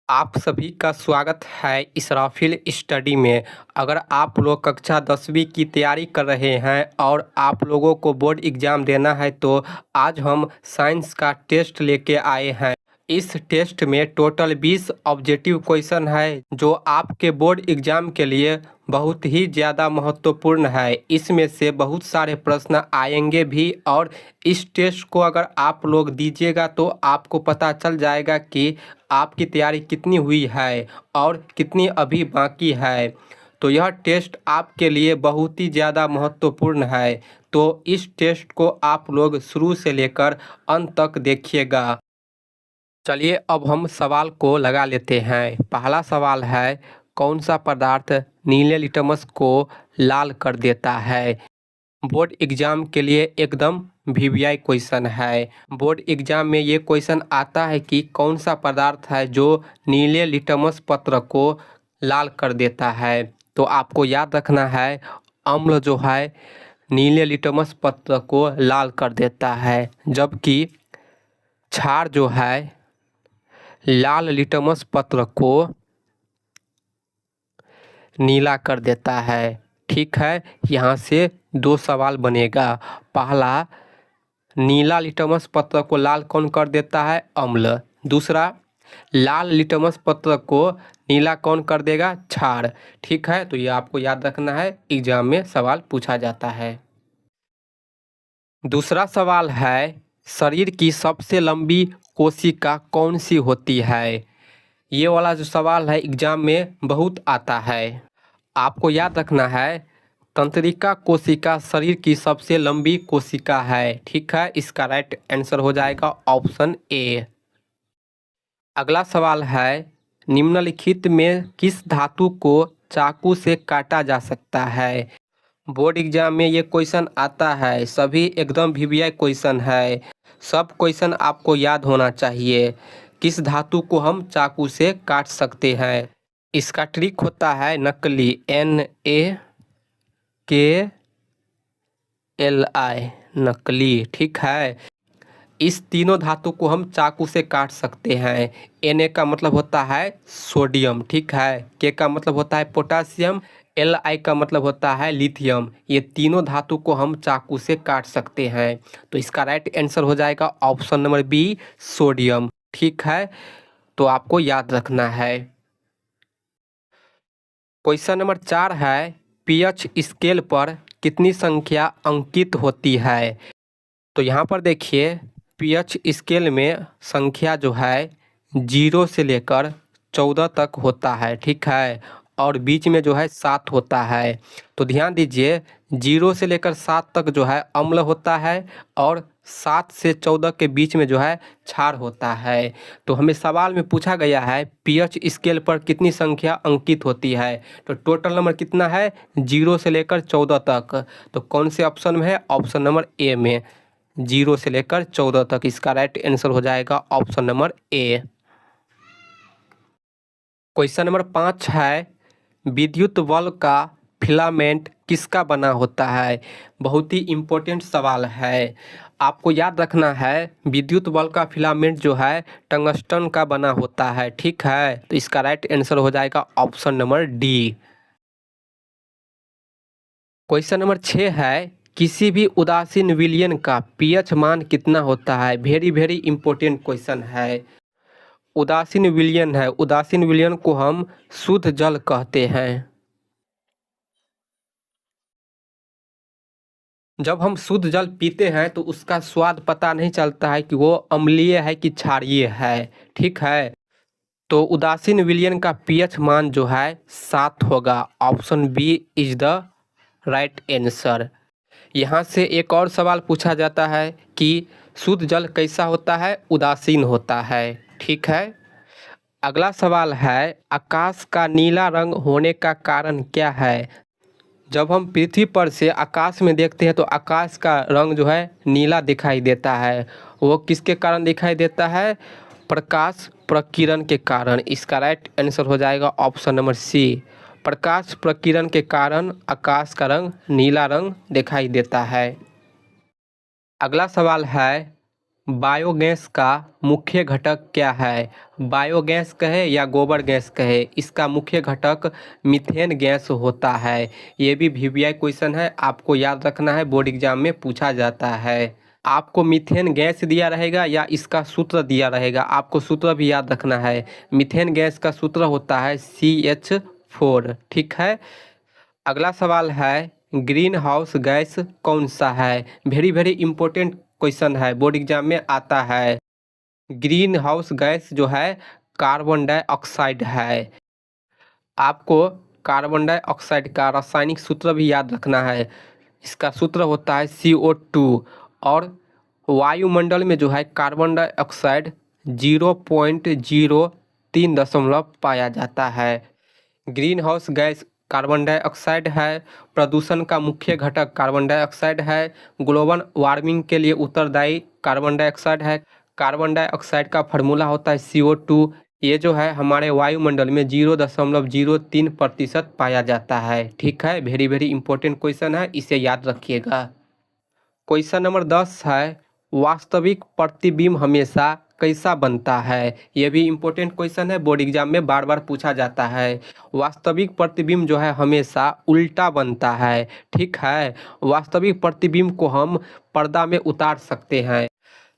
आप सभी का स्वागत है इसराफिल स्टडी में। अगर आप लोग कक्षा 10वीं की तैयारी कर रहे हैं और आप लोगों को बोर्ड एग्ज़ाम देना है तो आज हम साइंस का टेस्ट लेके आए हैं। इस टेस्ट में टोटल 20 ऑब्जेक्टिव क्वेश्चन है जो आपके बोर्ड एग्ज़ाम के लिए बहुत ही ज़्यादा महत्वपूर्ण है। इसमें से बहुत सारे प्रश्न आएंगे भी और इस टेस्ट को अगर आप लोग दीजिएगा तो आपको पता चल जाएगा कि आपकी तैयारी कितनी हुई है और कितनी अभी बाकी है। तो यह टेस्ट आपके लिए बहुत ही ज़्यादा महत्वपूर्ण है। तो इस टेस्ट को आप लोग शुरू से लेकर अंत तक देखिएगा। चलिए अब हम सवाल को लगा लेते हैं। पहला सवाल है, कौन सा पदार्थ नीले लिटमस को लाल कर देता है? बोर्ड एग्ज़ाम के लिए एकदम वीवीआई क्वेश्चन है। बोर्ड एग्ज़ाम में ये क्वेश्चन आता है कि कौन सा पदार्थ है जो नीले लिटमस पत्र को लाल कर देता है। तो आपको याद रखना है, अम्ल जो है नीले लिटमस पत्र को लाल कर देता है, जबकि क्षार जो है लाल लिटमस पत्र को नीला कर देता है। ठीक है, यहाँ से दो सवाल बनेगा। पहला, नीला लिटमस पत्र को लाल कौन कर देता है? अम्ल। दूसरा, लाल लिटमस पत्र को नीला कौन कर देगा? क्षार। ठीक है, तो ये आपको याद रखना है, एग्जाम में सवाल पूछा जाता है। दूसरा सवाल है, शरीर की सबसे लंबी कोशिका कौन सी होती है? ये वाला जो सवाल है एग्जाम में बहुत आता है। आपको याद रखना है, तंत्रिका कोशिका शरीर की सबसे लंबी कोशिका है। ठीक है, इसका राइट आंसर हो जाएगा ऑप्शन ए। अगला सवाल है, निम्नलिखित में किस धातु को चाकू से काटा जा सकता है? बोर्ड एग्जाम में ये क्वेश्चन आता है, सभी एकदम वीवीआई क्वेश्चन है। सब क्वेश्चन आपको याद होना चाहिए। किस धातु को हम चाकू से काट सकते हैं? इसका ट्रिक होता है नकली, NaKli, नकली। ठीक है, इस तीनों धातु को हम चाकू से काट सकते हैं। Na का मतलब होता है सोडियम। ठीक है, K का मतलब होता है पोटासियम, Li का मतलब होता है लिथियम। ये तीनों धातु को हम चाकू से काट सकते हैं। तो इसका राइट आंसर हो जाएगा ऑप्शन नंबर बी, सोडियम। ठीक है, तो आपको याद रखना है। क्वेश्चन नंबर 4 है, पीएच स्केल पर कितनी संख्या अंकित होती है? तो यहाँ पर देखिए, पीएच स्केल में संख्या जो है 0 से लेकर 14 तक होता है। ठीक है, और बीच में जो है 7 होता है। तो ध्यान दीजिए, 0 से लेकर 7 तक जो है अम्ल होता है और 7 से 14 के बीच में जो है क्षार होता है। तो हमें सवाल में पूछा गया है पीएच स्केल पर कितनी संख्या अंकित होती है। तो टोटल नंबर कितना है? 0 से लेकर 14 तक। तो कौन से ऑप्शन में है? ऑप्शन नंबर ए में, 0 से लेकर 14 तक। इसका राइट आंसर हो जाएगा option number A. Question number 5 है, विद्युत बल्ब का फिलामेंट किसका बना होता है? बहुत ही इम्पोर्टेंट सवाल है। आपको याद रखना है, विद्युत बल्ब का फिलामेंट जो है टंगस्टन का बना होता है। ठीक है, तो इसका राइट आंसर हो जाएगा option number D. Question number 6 है, किसी भी उदासीन विलयन का पीएच मान कितना होता है? वेरी वेरी इंपॉर्टेंट क्वेश्चन है। उदासीन विलयन है, उदासीन विलयन को हम शुद्ध जल कहते हैं। जब हम शुद्ध जल पीते हैं तो उसका स्वाद पता नहीं चलता है कि वो अम्लीय है कि क्षारीय है। ठीक है, तो उदासीन विलयन का पीएच मान जो है 7 होगा। Option B is the right answer. यहाँ से एक और सवाल पूछा जाता है कि शुद्ध जल कैसा होता है? उदासीन होता है। ठीक है, अगला सवाल है, आकाश का नीला रंग होने का कारण क्या है? जब हम पृथ्वी पर से आकाश में देखते हैं तो आकाश का रंग जो है नीला दिखाई देता है। वो किसके कारण दिखाई देता है? प्रकाश प्रकीर्णन के कारण। इसका राइट आंसर हो जाएगा ऑप्शन नंबर सी। प्रकाश प्रकीर्णन के कारण आकाश का रंग नीला रंग दिखाई देता है। अगला सवाल है, बायोगैस का मुख्य घटक क्या है? बायोगैस कहे या गोबर गैस कहे, इसका मुख्य घटक मीथेन गैस होता है। ये भी वीवीआई क्वेश्चन है, आपको याद रखना है, बोर्ड एग्जाम में पूछा जाता है। आपको मीथेन गैस दिया रहेगा या इसका सूत्र दिया रहेगा, आपको सूत्र भी याद रखना है। मीथेन गैस का सूत्र होता है CH4। ठीक है। अगला सवाल है, ग्रीन हाउस गैस कौन सा है? वेरी वेरी इंपॉर्टेंट क्वेश्चन है, बोर्ड एग्जाम में आता है। ग्रीन हाउस गैस जो है कार्बन डाइऑक्साइड है। आपको कार्बन डाइऑक्साइड का रासायनिक सूत्र भी याद रखना है। इसका सूत्र होता है CO2। और वायुमंडल में जो है कार्बन डाइऑक्साइड 0.03 पाया जाता है। Green house gas carbon dioxide है। प्रदूषण का मुख्य घटक कार्बन डाइऑक्साइड है। ग्लोबल वार्मिंग के लिए उत्तरदायी कार्बन डाइऑक्साइड है। कार्बन डाइऑक्साइड का फार्मूला होता है CO2। ये जो है हमारे वायुमंडल में 0.03% पाया जाता है। ठीक है, वेरी वेरी इंपॉर्टेंट क्वेश्चन है, इसे याद रखिएगा। क्वेश्चन नंबर 10 है, वास्तविक प्रतिबिंब हमेशा कैसा बनता है? यह भी इम्पोर्टेंट क्वेश्चन है, बोर्ड एग्जाम में बार बार पूछा जाता है। वास्तविक प्रतिबिंब जो है हमेशा उल्टा बनता है। ठीक है। वास्तविक प्रतिबिंब को हम पर्दा में उतार सकते हैं।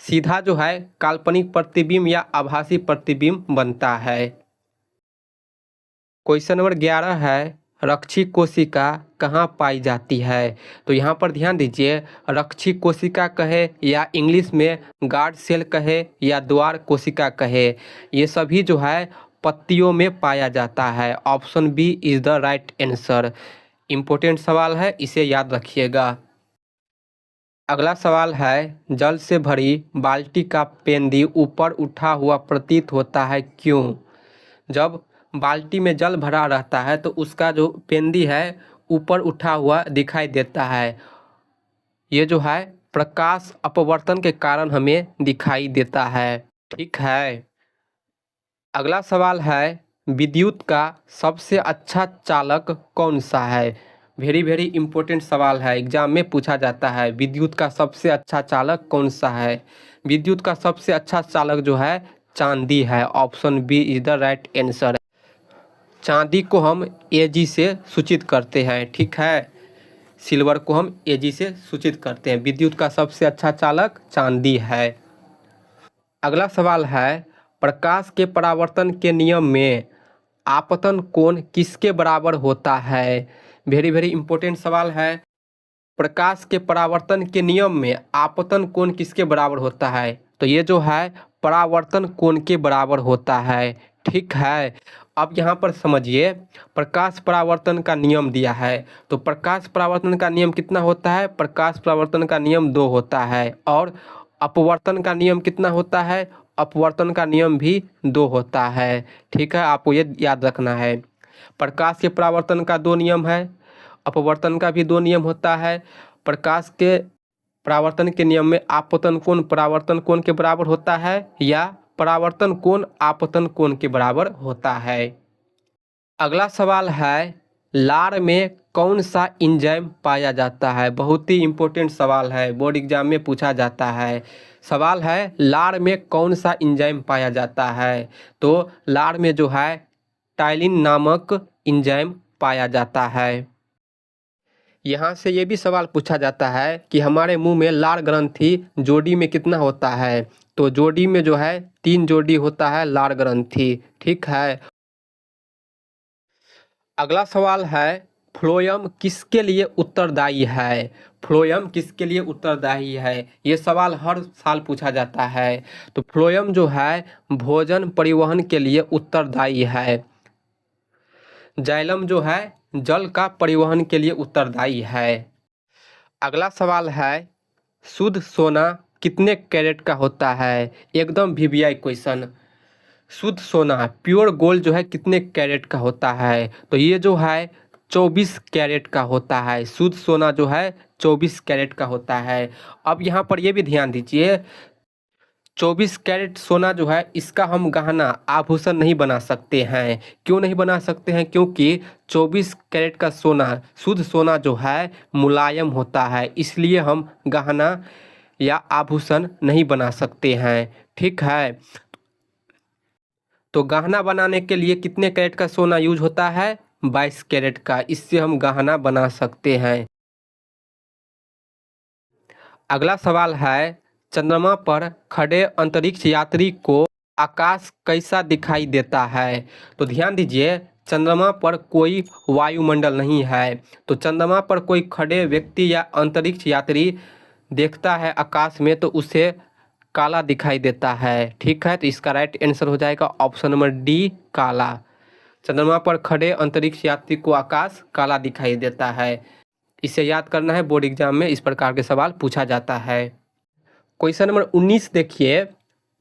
सीधा जो है काल्पनिक प्रतिबिंब या आभासी प्रतिबिंब बनता है। क्वेश्चन नंबर 11 है, रक्षी कोशिका कहाँ पाई जाती है? तो यहाँ पर ध्यान दीजिए, रक्षी कोशिका कहे या इंग्लिश में गार्ड सेल कहे या द्वार कोशिका कहे, ये सभी जो है पत्तियों में पाया जाता है। Option B is the right answer. Important सवाल है, इसे याद रखिएगा। अगला सवाल है, जल से भरी बाल्टी का पेंदी ऊपर उठा हुआ प्रतीत होता है, क्यों? जब बाल्टी में जल भरा रहता है तो उसका जो पेंदी है ऊपर उठा हुआ दिखाई देता है। ये जो है प्रकाश अपवर्तन के कारण हमें दिखाई देता है। ठीक है। अगला सवाल है, विद्युत का सबसे अच्छा चालक कौन सा है? वेरी वेरी इंपॉर्टेंट सवाल है, एग्जाम में पूछा जाता है। विद्युत का सबसे अच्छा चालक कौन सा है? विद्युत का सबसे अच्छा चालक जो है चांदी है। Option B is the right answer. चांदी को हम Ag से सूचित करते हैं। ठीक है। सिल्वर को हम Ag से सूचित करते हैं। विद्युत का सबसे अच्छा चालक चांदी है। अगला सवाल है, प्रकाश के परावर्तन के नियम में आपतन कोण किसके बराबर होता है? वेरी वेरी इंपॉर्टेंट सवाल है। प्रकाश के परावर्तन के नियम में आपतन कोण किसके बराबर होता है? तो ये जो है परावर्तन कोण के बराबर होता है। ठीक है। अब यहाँ पर समझिए, प्रकाश परावर्तन का नियम दिया है, तो प्रकाश परावर्तन का नियम कितना होता है? प्रकाश परावर्तन का नियम 2 होता है। और अपवर्तन का नियम कितना होता है? अपवर्तन का नियम भी 2 होता है। ठीक है, आपको ये याद रखना है। प्रकाश के परावर्तन का 2 नियम है, अपवर्तन का भी 2 नियम होता है। प्रकाश के परावर्तन के नियम में आपतन कोण परावर्तन कोण के बराबर होता है या परावर्तन कोण आपतन कोण के बराबर होता है। अगला सवाल है, लार में कौन सा एंजाइम पाया जाता है? बहुत ही इंपॉर्टेंट सवाल है, बोर्ड एग्जाम में पूछा जाता है। सवाल है, लार में कौन सा एंजाइम पाया जाता है? तो लार में जो है टाइलिन नामक एंजाइम पाया जाता है। यहाँ से ये भी सवाल पूछा जाता है कि हमारे मुंह में लार ग्रंथि जोड़ी में कितना होता है? तो जोड़ी में जो है 3 जोड़ी होता है लार ग्रंथि। ठीक है। अगला सवाल है, फ्लोएम किसके लिए उत्तरदायी है? फ्लोएम किसके लिए उत्तरदायी है? ये सवाल हर साल पूछा जाता है। तो फ्लोएम जो है भोजन परिवहन के लिए उत्तरदायी है। जाइलम जो है जल का परिवहन के लिए उत्तरदायी है। अगला सवाल है, शुद्ध सोना कितने कैरेट का होता है? एकदम वीवीआई क्वेश्चन। शुद्ध सोना प्योर गोल्ड जो है कितने कैरेट का होता है? तो ये जो है 24 कैरेट का होता है। शुद्ध सोना जो है 24 कैरेट का होता है। अब यहाँ पर ये भी ध्यान दीजिए, 24 कैरेट सोना जो है इसका हम गहना आभूषण नहीं बना सकते हैं। क्यों नहीं बना सकते हैं? क्योंकि 24 कैरेट का सोना शुद्ध सोना जो है मुलायम होता है, इसलिए हम गहना या आभूषण नहीं बना सकते हैं। ठीक है, तो गहना बनाने के लिए कितने कैरेट का सोना यूज होता है? 22 कैरेट का। इससे हम गहना बना सकते हैं। अगला सवाल है, चंद्रमा पर खड़े अंतरिक्ष यात्री को आकाश कैसा दिखाई देता है? तो ध्यान दीजिए, चंद्रमा पर कोई वायुमंडल नहीं है, तो चंद्रमा पर कोई खड़े व्यक्ति या अंतरिक्ष यात्री देखता है आकाश में तो उसे काला दिखाई देता है। ठीक है, तो इसका राइट आंसर हो जाएगा ऑप्शन नंबर डी, काला। चंद्रमा पर खड़े अंतरिक्ष यात्री को आकाश काला दिखाई देता है। इसे याद करना है, बोर्ड एग्जाम में इस प्रकार के सवाल पूछा जाता है। क्वेश्चन नंबर 19 देखिए,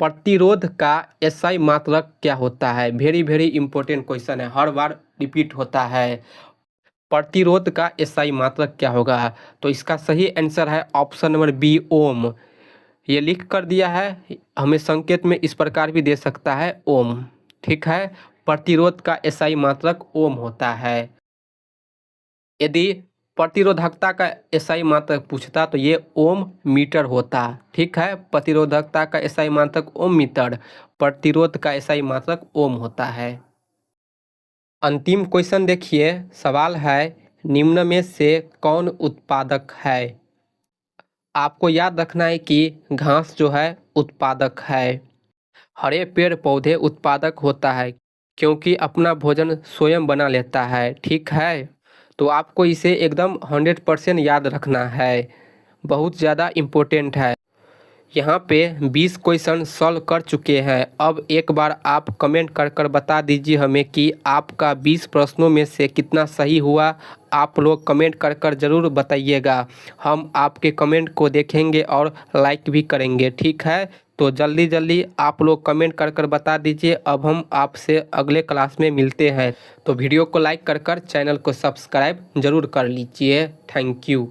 प्रतिरोध का एसआई मात्रक क्या होता है? वेरी वेरी इंपॉर्टेंट क्वेश्चन है, हर बार रिपीट होता है। प्रतिरोध का एसआई मात्रक क्या होगा? तो इसका सही आंसर है ऑप्शन नंबर बी, ओम। ये लिख कर दिया है, हमें संकेत में इस प्रकार भी दे सकता है, ओम। ठीक है, प्रतिरोध का एसआई मात्रक ओम होता है। यदि प्रतिरोधकता का एसआई मात्रक पूछता तो ये ओम मीटर होता। ठीक है, प्रतिरोधकता का एसआई मात्रक ओम मीटर, प्रतिरोध का एसआई मात्रक ओम होता है। अंतिम क्वेश्चन देखिए, सवाल है, निम्न में से कौन उत्पादक है? आपको याद रखना है कि घास जो है उत्पादक है। हरे पेड़ पौधे उत्पादक होता है क्योंकि अपना भोजन स्वयं बना लेता है। ठीक है, तो आपको इसे एकदम 100% याद रखना है, बहुत ज़्यादा इम्पोर्टेंट है। यहाँ पे 20 क्वेश्चन सॉल्व कर चुके हैं। अब एक बार आप कमेंट कर कर बता दीजिए हमें कि आपका 20 प्रश्नों में से कितना सही हुआ। आप लोग कमेंट कर कर ज़रूर बताइएगा, हम आपके कमेंट को देखेंगे और लाइक भी करेंगे। ठीक है, तो जल्दी जल्दी आप लोग कमेंट कर कर बता दीजिए। अब हम आपसे अगले क्लास में मिलते हैं, तो वीडियो को लाइक कर कर चैनल को सब्सक्राइब ज़रूर कर लीजिए। Thank you.